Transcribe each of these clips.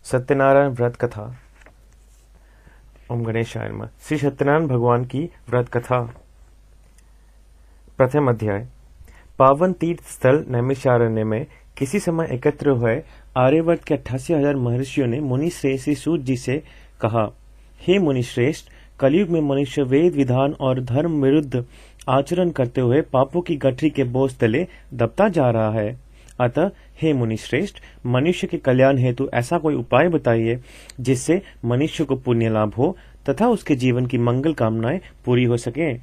सत्यनारायण व्रत कथा। ओम गणेशाय नमः। श्री सत्यनारायण भगवान की व्रत कथा। प्रथम अध्याय। पावन तीर्थ स्थल नैमिषारण्य में किसी समय एकत्र हुए आर्यवर्त के 88,000 महर्षियों ने मुनि श्रेष्ठ श्री सूत जी से कहा, हे मुनि श्रेष्ठ, कलयुग में मनुष्य वेद विधान और धर्म विरुद्ध आचरण करते हुए पापों की गठरी के बोझ तले दबता जा रहा है। अतः हे मुनि श्रेष्ठ, मनुष्य के कल्याण हेतु ऐसा कोई उपाय बताइए जिससे मनुष्य को पुण्य लाभ हो तथा उसके जीवन की मंगल कामनाएं पूरी हो सके।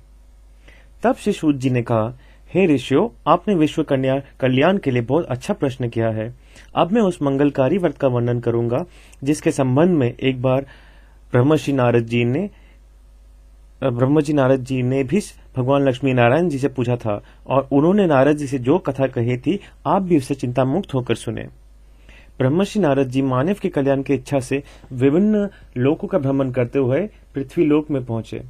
तब श्री सूत जी ने कहा, हे ऋषियों, आपने विश्व कल्याण के लिए बहुत अच्छा प्रश्न किया है। अब मैं उस मंगलकारी व्रत का वर्णन करूंगा जिसके संबंध में एक बार ब्रह्मर्षि नारद जी ने भी भगवान लक्ष्मी नारायण जी से पूछा था और उन्होंने नारद जी से जो कथा कही थी आप भी उससे चिंता मुक्त होकर सुने। ब्रह्मर्षि नारद जी मानव के कल्याण की इच्छा से विभिन्न लोकों का भ्रमण करते हुए पृथ्वी लोक में पहुंचे।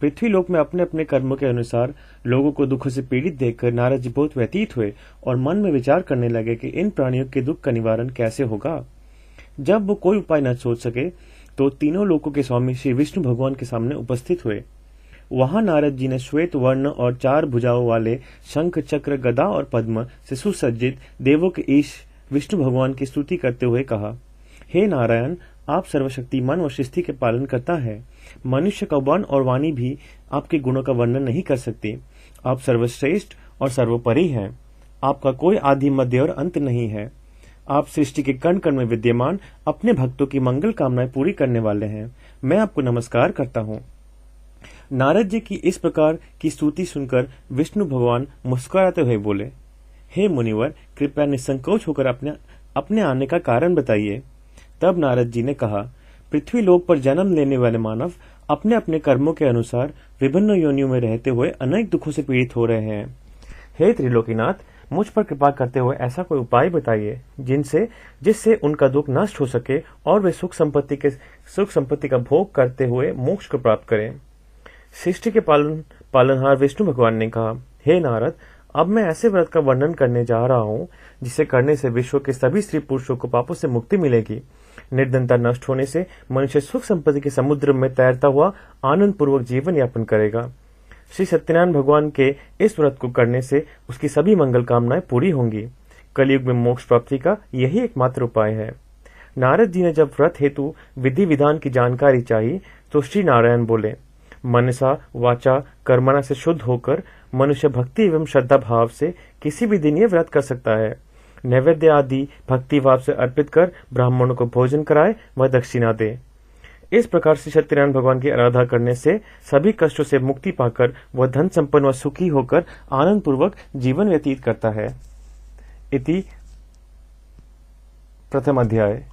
पृथ्वी लोक में अपने अपने कर्मों के अनुसार लोगों को दुखों से पीड़ित देखकर नारद जी बहुत व्यतीत हुए और मन में विचार करने लगे कि इन प्राणियों के दुख का निवारण कैसे होगा। जब वो कोई उपाय न सोच सके तो तीनों लोकों के स्वामी श्री विष्णु भगवान के सामने उपस्थित हुए। वहां नारद जी ने श्वेत वर्ण और 4 भुजाओं वाले शंख चक्र गदा और पद्म से सुसज्जित देवों के ईश विष्णु भगवान की स्तुति करते हुए कहा, हे नारायण, आप सर्वशक्तिमान और सृष्टि के पालन करता है। मनुष्य का वन और वाणी भी आपके गुणों का वर्णन नहीं कर सकती। आप सर्वश्रेष्ठ और सर्वोपरि हैं। आपका कोई आदि मध्य और अंत नहीं है। आप सृष्टि के कण कण में विद्यमान अपने भक्तों की मंगल कामनाएं पूरी करने वाले हैं। मैं आपको नमस्कार करता हूँ। नारद जी की इस प्रकार की स्तुति सुनकर विष्णु भगवान मुस्कुराते हुए बोले, हे मुनिवर, कृपया निसंकोच होकर अपने आने का कारण बताइए। तब नारद जी ने कहा, पृथ्वी लोक पर जन्म लेने वाले मानव अपने अपने कर्मों के अनुसार विभिन्न योनियों में रहते हुए अनेक दुखों से पीड़ित हो रहे हैं। हे त्रिलोकीनाथ, मुझ पर कृपा करते हुए ऐसा कोई उपाय बताइए जिससे उनका दुख नष्ट हो सके और वे सुख संपत्ति का भोग करते हुए मोक्ष को प्राप्त करें। सृष्टि के पालनहार विष्णु भगवान ने कहा, हे नारद, अब मैं ऐसे व्रत का वर्णन करने जा रहा हूँ जिसे करने से विश्व के सभी स्त्री पुरुषों को पापों से मुक्ति मिलेगी। निर्धनता नष्ट होने से मनुष्य सुख संपत्ति के समुद्र में तैरता हुआ आनंद पूर्वक जीवन यापन करेगा। श्री सत्यनारायण भगवान के इस व्रत को करने से उसकी सभी मंगल कामनाएं पूरी होंगी। कलयुग में मोक्ष प्राप्ति का यही एकमात्र उपाय है। नारद जी ने जब व्रत हेतु विधि विधान की जानकारी चाहिए तो श्री नारायण बोले, मनसा वाचा कर्मणा से शुद्ध होकर मनुष्य भक्ति एवं श्रद्धा भाव से किसी भी दिन ये व्रत कर सकता है। नैवेद्य आदि भक्ति भाव से अर्पित कर ब्राह्मणों को भोजन कराए व दक्षिणा दे। इस प्रकार से सत्यनारायण भगवान की आराधना करने से सभी कष्टों से मुक्ति पाकर वह धन संपन्न व सुखी होकर आनंद पूर्वक जीवन व्यतीत करता है। इति प्रथम अध्याय।